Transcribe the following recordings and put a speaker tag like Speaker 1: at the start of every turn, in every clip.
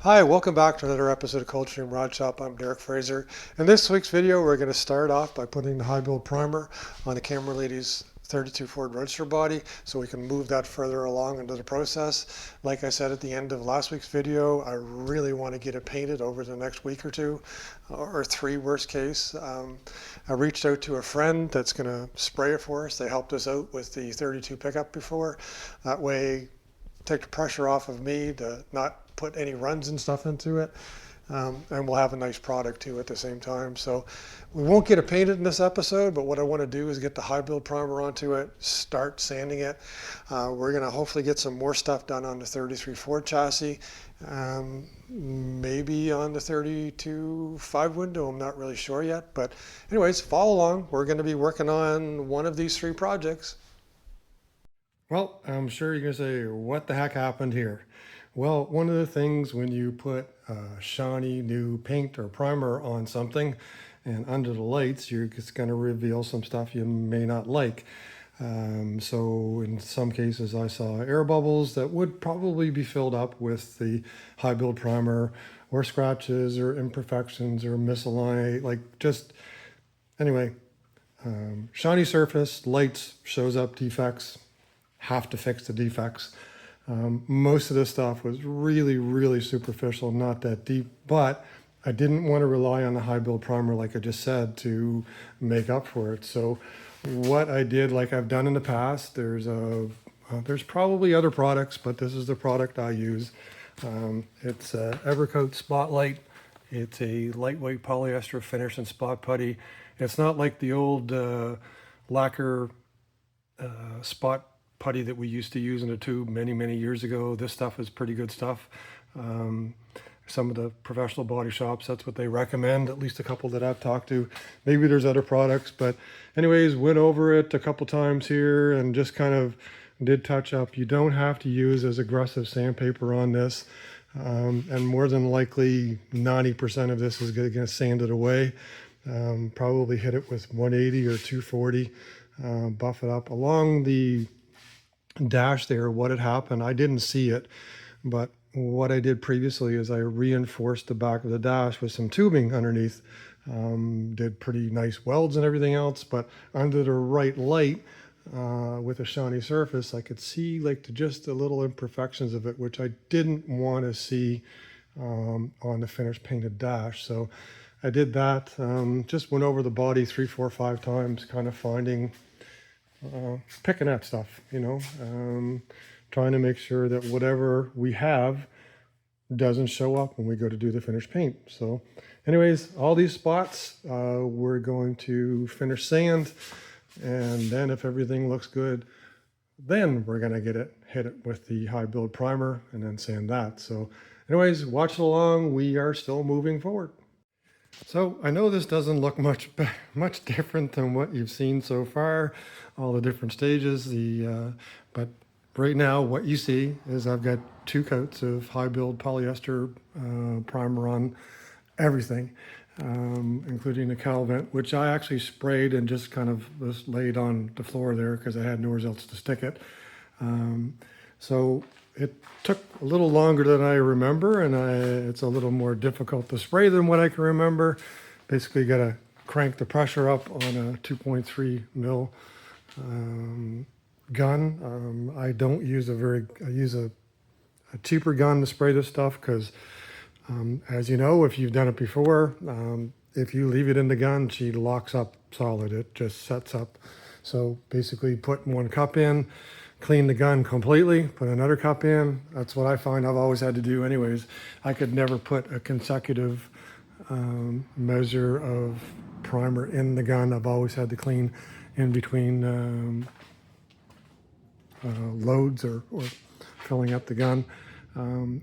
Speaker 1: Hi, welcome back to another episode of Coldstream Rod Shop. I'm Derek Fraser. In this week's video, we're going to start off by putting the high build primer on the Camera Lady's 32 Ford Roadster body so we can move that further along into the process. Like I said at the end of last week's video, I really want to get it painted over the next week or two, or three worst case. I reached out to a friend that's going to spray it for us. They helped us out with the 32 pickup before. That way, take the pressure off of me to not put any runs and stuff into it. And we'll have a nice product too at the same time. So we won't get it painted in this episode, but what I want to do is get the high build primer onto it, start sanding it. We're going to hopefully get some more stuff done on the 33 Ford chassis, maybe on the 32 5 window. I'm not really sure yet, but anyways, follow along. We're going to be working on one of these three projects.
Speaker 2: Well, I'm sure you're going to say, what the heck happened here? Well, one of the things when you put shiny new paint or primer on something and under the lights, you're just going to reveal some stuff you may not like. So in some cases, I saw air bubbles that would probably be filled up with the high build primer, or scratches or imperfections or misaligned, anyway, shiny surface, lights shows up defects, have to fix the defects. Most of this stuff was really superficial, not that deep, but I didn't want to rely on the high build primer, like I just said, to make up for it. So what I did, like I've done in the past, there's probably other products, but this is the product I use. It's a Evercoat Spotlight. It's a lightweight polyester finish and spot putty. It's not like the old lacquer spot putty that we used to use in a tube many years ago. This stuff is pretty good stuff. Some of the professional body shops, that's what they recommend, at least a couple that I've talked to. Maybe there's other products, but anyways, went over it a couple times here and just kind of did touch up. You don't have to use as aggressive sandpaper on this, and more than likely 90% of this is going to sand it away. Probably hit it with 180 or 240, buff it up along the dash there. What had happened, I didn't see it, but what I did previously is I reinforced the back of the dash with some tubing underneath. Did pretty nice welds and everything else, but under the right light, with a shiny surface, I could see like just the little imperfections of it, which I didn't want to see on the finished painted dash. So I did that. Just went over the body 3, 4, 5 times, kind of picking at stuff, trying to make sure that whatever we have doesn't show up when we go to do the finished paint. So anyways, all these spots, we're going to finish sand, and then if everything looks good, then we're going to hit it with the high build primer and then sand that. So anyways, watch along. We are still moving forward. So I know this doesn't look much different than what you've seen so far, all the different stages. But right now what you see is I've got 2 coats of high build polyester primer on everything, including the cowl vent, which I actually sprayed and just kind of just laid on the floor there because I had nowhere else to stick it. So it took a little longer than I remember, and it's a little more difficult to spray than what I can remember. Basically got to crank the pressure up on a 2.3 mil gun. I don't use I use a cheaper gun to spray this stuff because, as you know, if you've done it before, if you leave it in the gun, she locks up solid. It just sets up. So basically put 1 cup in, clean the gun completely, put another cup in. That's what I find I've always had to do anyways. I could never put a consecutive measure of primer in the gun. I've always had to clean in between loads or filling up the gun.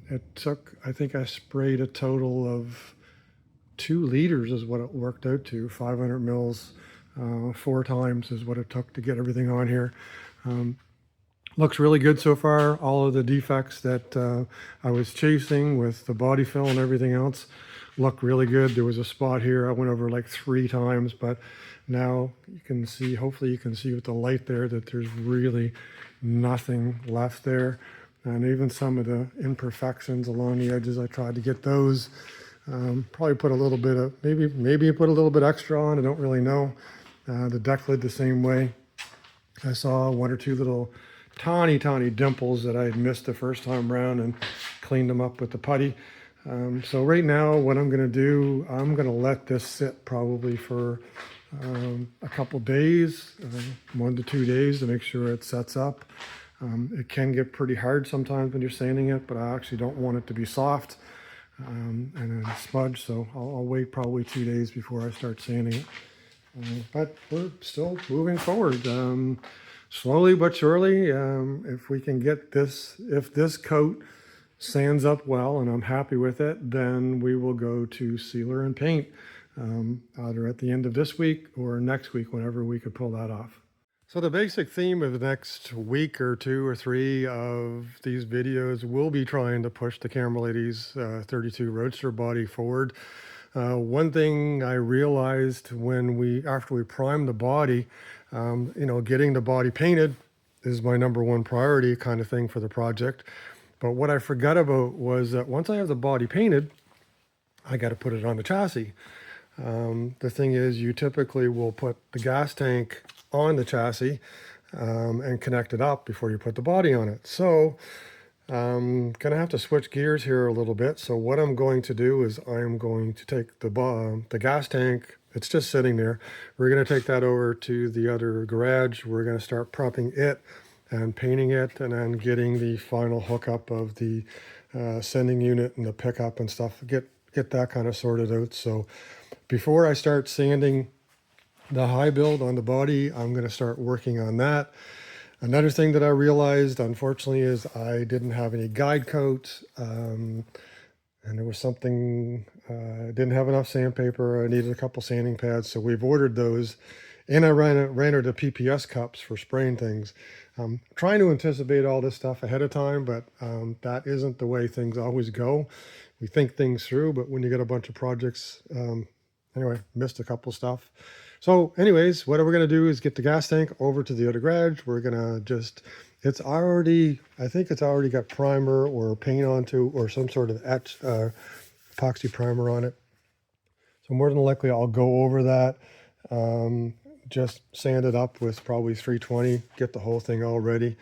Speaker 2: It took, I think I sprayed a total of 2 liters is what it worked out to. 500 mils 4 times is what it took to get everything on here. Looks really good so far. All of the defects that I was chasing with the body fill and everything else look really good. There was a spot here I went over like 3 times, but now you can see, hopefully you can see with the light there, that there's really nothing left there. and even some of the imperfections along the edges. I tried to get those. Probably put a little bit of, maybe put a little bit extra on, I don't really know. The deck lid the same way. I saw one or two little tiny dimples that I had missed the first time around and cleaned them up with the putty. So right now what I'm going to do, I'm going to let this sit probably for a couple days, 1 to 2 days, to make sure it sets up. It can get pretty hard sometimes when you're sanding it, but I actually don't want it to be soft and then smudge, so I'll wait probably 2 days before I start sanding it. But we're still moving forward, slowly but surely. If we can get this, if this coat sands up well and I'm happy with it, then we will go to sealer and paint, either at the end of this week or next week, whenever we could pull that off. So the basic theme of the next week or 2 or 3 of these videos will be trying to push the Camera Ladies 32 Roadster body forward. One thing I realized after we primed the body, getting the body painted is my #1 priority kind of thing for the project. But what I forgot about was that once I have the body painted, I got to put it on the chassis. The thing is, you typically will put the gas tank on the chassis and connect it up before you put the body on it. So I'm going to have to switch gears here a little bit. So what I'm going to do is I'm going to take the gas tank. It's just sitting there. We're going to take that over to the other garage. We're going to start prepping it and painting it, and then getting the final hookup of the sending unit and the pickup and stuff. Get that kind of sorted out. So before I start sanding the high build on the body, I'm going to start working on that. Another thing that I realized, unfortunately, is I didn't have any guide coats, and there was something, I didn't have enough sandpaper. I needed a couple sanding pads, so we've ordered those. And I ran out of PPS cups for spraying things. Trying to anticipate all this stuff ahead of time, but that isn't the way things always go. We think things through, but when you get a bunch of projects, anyway, missed a couple stuff. So anyways, what we're going to do is get the gas tank over to the other garage. We're going to I think it's already got primer or paint onto, or some sort of epoxy primer on it. So more than likely I'll go over that, just sand it up with probably 320, get the whole thing all ready.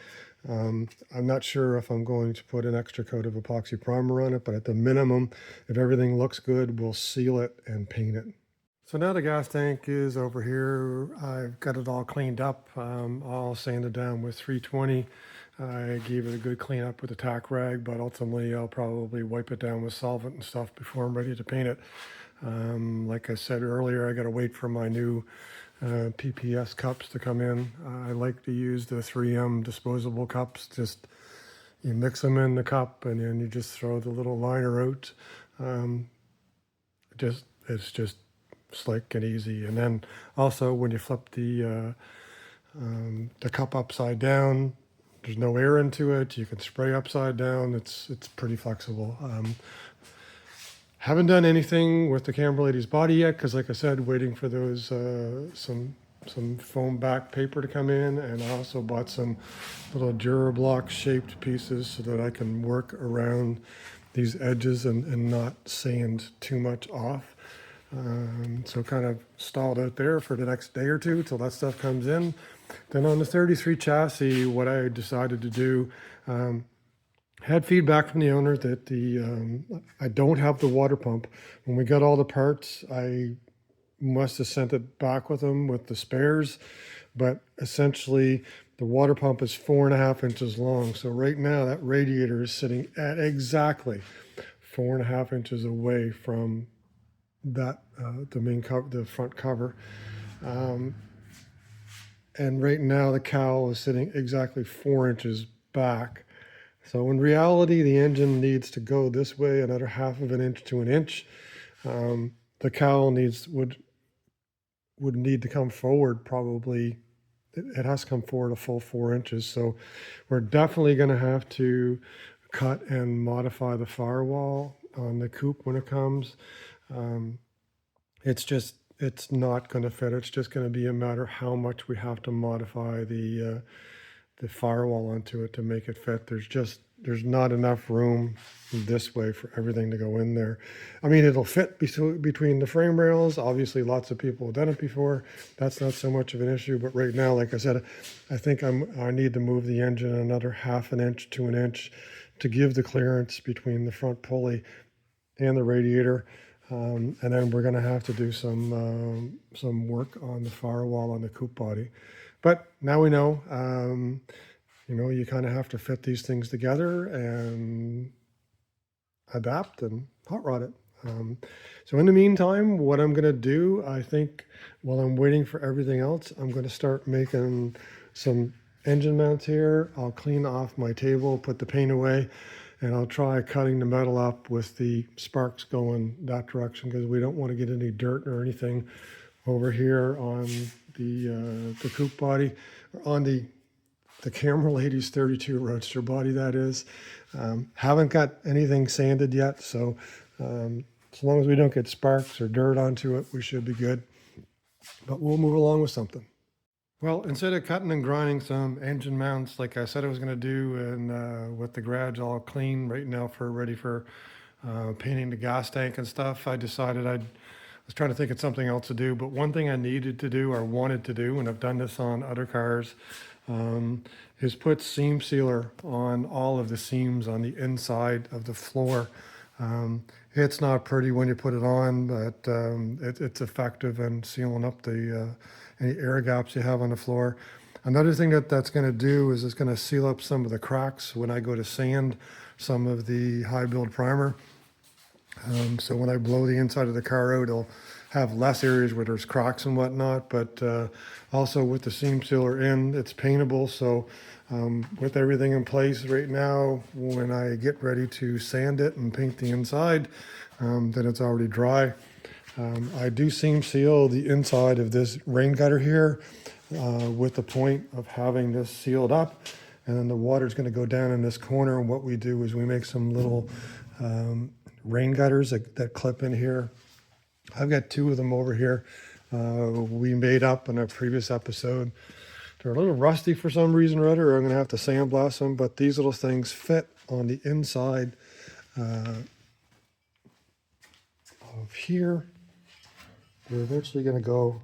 Speaker 2: I'm not sure if I'm going to put an extra coat of epoxy primer on it, but at the minimum, if everything looks good, we'll seal it and paint it. So now the gas tank is over here. I've got it all cleaned up, all sanded down with 320. I gave it a good clean up with a tack rag, but ultimately I'll probably wipe it down with solvent and stuff before I'm ready to paint it. Like I said earlier, I got to wait for my new PPS cups to come in. I like to use the 3M disposable cups. Just you mix them in the cup and then you just throw the little liner out. It's just slick and easy. And then also when you flip the cup upside down, there's no air into it. You can spray upside down. It's pretty flexible. Haven't done anything with the Camera Lady's body yet, because like I said, waiting for those some foam back paper to come in, and I also bought some little Durablock shaped pieces so that I can work around these edges and not sand too much off. So kind of stalled out there for the next day or two till that stuff comes in. Then on the 33 chassis, what I decided to do, had feedback from the owner that I don't have the water pump. When we got all the parts, I must have sent it back with them with the spares, but essentially the water pump is 4.5 inches long. So right now that radiator is sitting at exactly 4.5 inches away from that the main cover, the front cover. And right now the cowl is sitting exactly 4 inches back. So in reality, the engine needs to go this way another 1/2 inch to an inch. The cowl would need to come forward probably. It has to come forward a full 4 inches. So we're definitely going to have to cut and modify the firewall on the coupe when it comes. It's not going to fit. It's just going to be a matter how much we have to modify the firewall onto it to make it fit. There's there's not enough room this way for everything to go in there. I mean, it'll fit between the frame rails. Obviously, lots of people have done it before. That's not so much of an issue. But right now, like I said, I think I need to move the engine another 1/2 inch to 1 inch to give the clearance between the front pulley and the radiator. And then we're going to have to do some work on the firewall on the coupe body. But now we know, you kind of have to fit these things together and adapt and hot rod it. So in the meantime, what I'm going to do, I think, while I'm waiting for everything else, I'm going to start making some engine mounts here. I'll clean off my table, put the paint away, and I'll try cutting the metal up with the sparks going that direction, because we don't want to get any dirt or anything over here on the coupe body, or on the Camera Ladies 32 Roadster body, that is. Haven't got anything sanded yet, so as long as we don't get sparks or dirt onto it, we should be good. But we'll move along with something. Well, instead of cutting and grinding some engine mounts like I said I was going to do, and with the garage all clean right now ready for painting the gas tank and stuff, I decided I was trying to think of something else to do. But one thing I needed to do, or wanted to do, and I've done this on other cars, is put seam sealer on all of the seams on the inside of the floor. It's not pretty when you put it on, but it's effective in sealing up any air gaps you have on the floor. Another thing that's going to do is it's going to seal up some of the cracks when I go to sand some of the high build primer. So when I blow the inside of the car out, it'll have less areas where there's cracks and whatnot, but also with the seam sealer in, it's paintable. So with everything in place right now, when I get ready to sand it and paint the inside, then it's already dry. I do seam seal the inside of this rain gutter here with the point of having this sealed up, and then the water is going to go down in this corner, and what we do is we make some little rain gutters that clip in here. I've got 2 of them over here. We made up in a previous episode. They're a little rusty for some reason or other. I'm going to have to sandblast them, but these little things fit on the inside of here. They're eventually going to go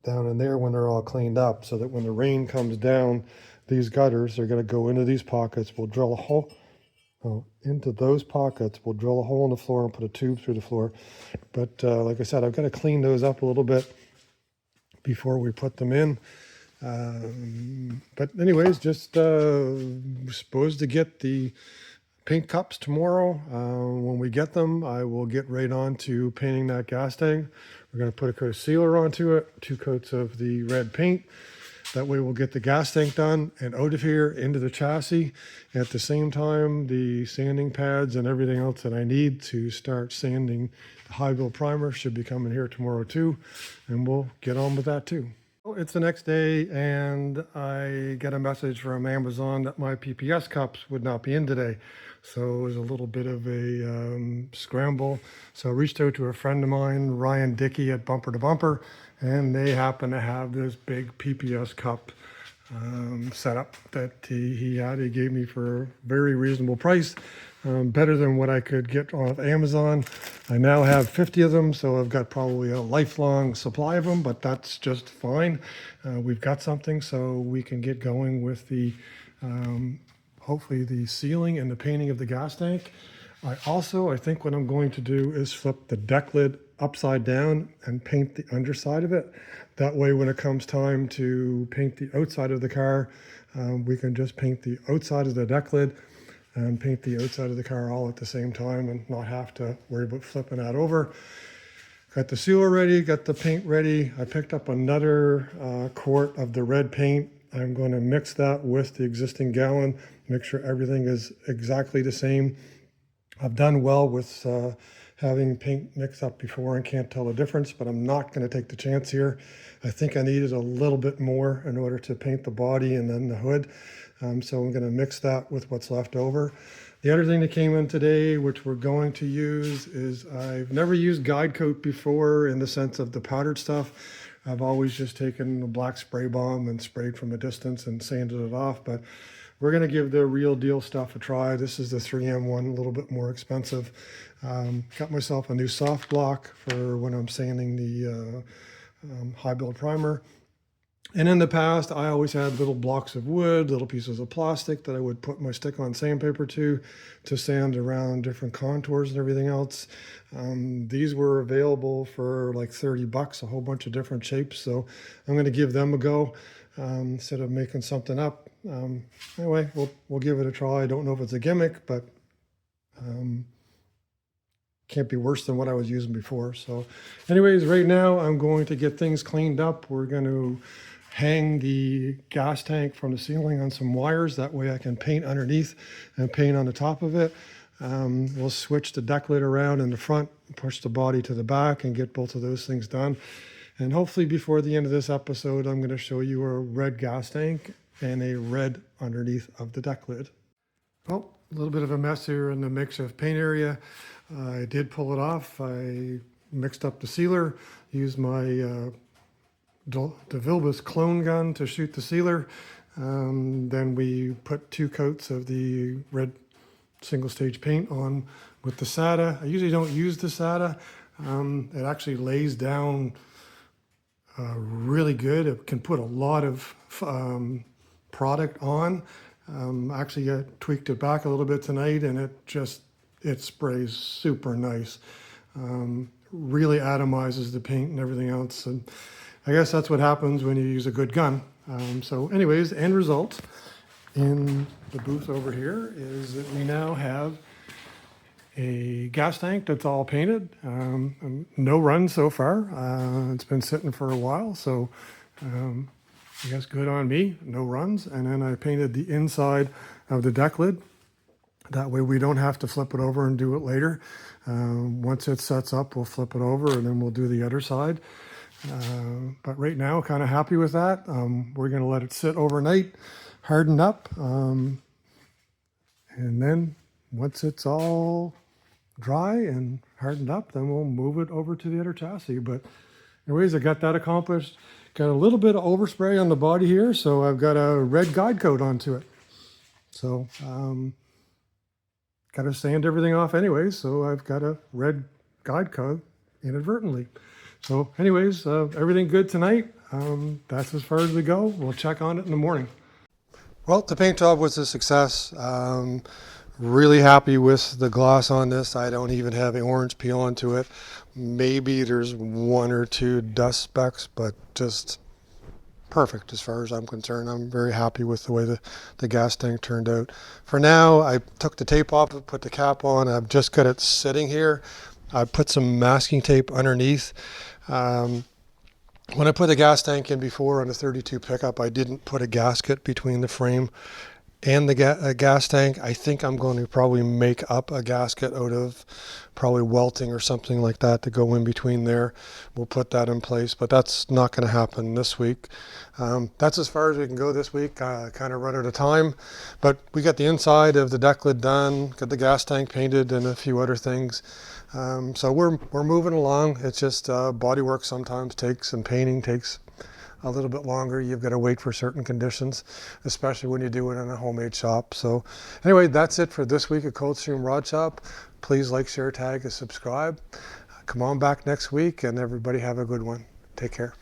Speaker 2: down in there when they're all cleaned up, so that when the rain comes down, these gutters are going to go into these pockets. We'll drill a hole into those pockets. We'll drill a hole in the floor and put a tube through the floor. But like I said, I've got to clean those up a little bit before we put them in. But anyways, just supposed to get the paint cups tomorrow. When we get them, I will get right on to painting that gas tank. We're going to put a coat of sealer onto it, 2 coats of the red paint. That way we'll get the gas tank done and out of here into the chassis. At the same time, the sanding pads and everything else that I need to start sanding the high build primer should be coming here tomorrow too. And we'll get on with that too. It's the next day, and I get a message from Amazon that my PPS cups would not be in today. So it was a little bit of a scramble. So I reached out to a friend of mine, Ryan Dickey at Bumper to Bumper, and they happen to have this big PPS cup setup that he had. He gave me for a very reasonable price, better than what I could get off Amazon. I now have 50 of them, so I've got probably a lifelong supply of them, but that's just fine. We've got something, so we can get going with the hopefully the sealing and the painting of the gas tank. I think what I'm going to do is flip the deck lid upside down and paint the underside of it. That way, when it comes time to paint the outside of the car, we can just paint the outside of the deck lid and paint the outside of the car all at the same time and not have to worry about flipping that over. Got the sealer ready, got the paint ready. I picked up another quart of the red paint. I'm going to mix that with the existing gallon, make sure everything is exactly the same. I've done well with having paint mixed up before and can't tell the difference, but I'm not going to take the chance here. I think I needed a little bit more in order to paint the body and then the hood. So I'm going to mix that with what's left over. The other thing that came in today, which we're going to use, is I've never used guide coat before in the sense of the powdered stuff. I've always just taken a black spray bomb and sprayed from a distance and sanded it off, but we're going to give the real deal stuff a try. This is the 3M one, a little bit more expensive. Got myself a new soft block for when I'm sanding the high build primer. And in the past, I always had little blocks of wood, little pieces of plastic that I would put my stick-on sandpaper to sand around different contours and everything else. These were available for like 30 bucks, a whole bunch of different shapes. So I'm going to give them a go instead of making something up. Anyway, we'll give it a try. I don't know if it's a gimmick, but can't be worse than what I was using before. So anyways, right now I'm going to get things cleaned up. We're going to hang the gas tank from the ceiling on some wires. That way I can paint underneath and paint on the top of it. We'll switch the deck lid around in the front, push the body to the back, and get both of those things done. And hopefully before the end of this episode, I'm going to show you a red gas tank and a red underneath of the deck lid. Well, a little bit of a mess here in the mix of paint area. I did pull it off. I mixed up the sealer, used my DeVilbiss clone gun to shoot the sealer. Then we put 2 coats of the red single stage paint on with the SATA. I usually don't use the SATA. It actually lays down really good. It can put a lot of product on. Actually, I tweaked it back a little bit tonight, and it sprays super nice. Really atomizes the paint and everything else. And I guess that's what happens when you use a good gun. So anyways, end result in the booth over here is that we now have a gas tank that's all painted. No run so far. It's been sitting for a while, so I guess good on me, no runs. And then I painted the inside of the deck lid. That way we don't have to flip it over and do it later. Once it sets up, we'll flip it over and then we'll do the other side. But right now, kind of happy with that. We're going to let it sit overnight, harden up. And then once it's all dry and hardened up, then we'll move it over to the other chassis. But anyways, I got that accomplished. Got a little bit of overspray on the body here, so I've got a red guide coat onto it. So got to sand everything off anyways, so I've got a red guide coat inadvertently. So anyways, everything good tonight. That's as far as we go. We'll check on it in the morning. Well, the paint job was a success. Really happy with the gloss on this. I don't even have an orange peel onto it. Maybe there's 1 or 2 dust specks, but just perfect as far as I'm concerned. I'm very happy with the way the gas tank turned out. For now, I took the tape off, put the cap on. I've just got it sitting here. I put some masking tape underneath. When I put the gas tank in before on the 32 pickup, I didn't put a gasket between the frame and the gas tank. I think I'm going to probably make up a gasket out of probably welting or something like that to go in between there. We'll put that in place, but that's not going to happen this week. That's as far as we can go this week. Kind of run out of time, but we got the inside of the deck lid done, got the gas tank painted, and a few other things. So we're moving along. It's just body work sometimes takes, and painting takes a little bit longer. You've got to wait for certain conditions, especially when you do it in a homemade shop. So anyway, that's it for this week at Coldstream Rod Shop. Please like, share, tag, and subscribe. Come on back next week, and everybody have a good one. Take care.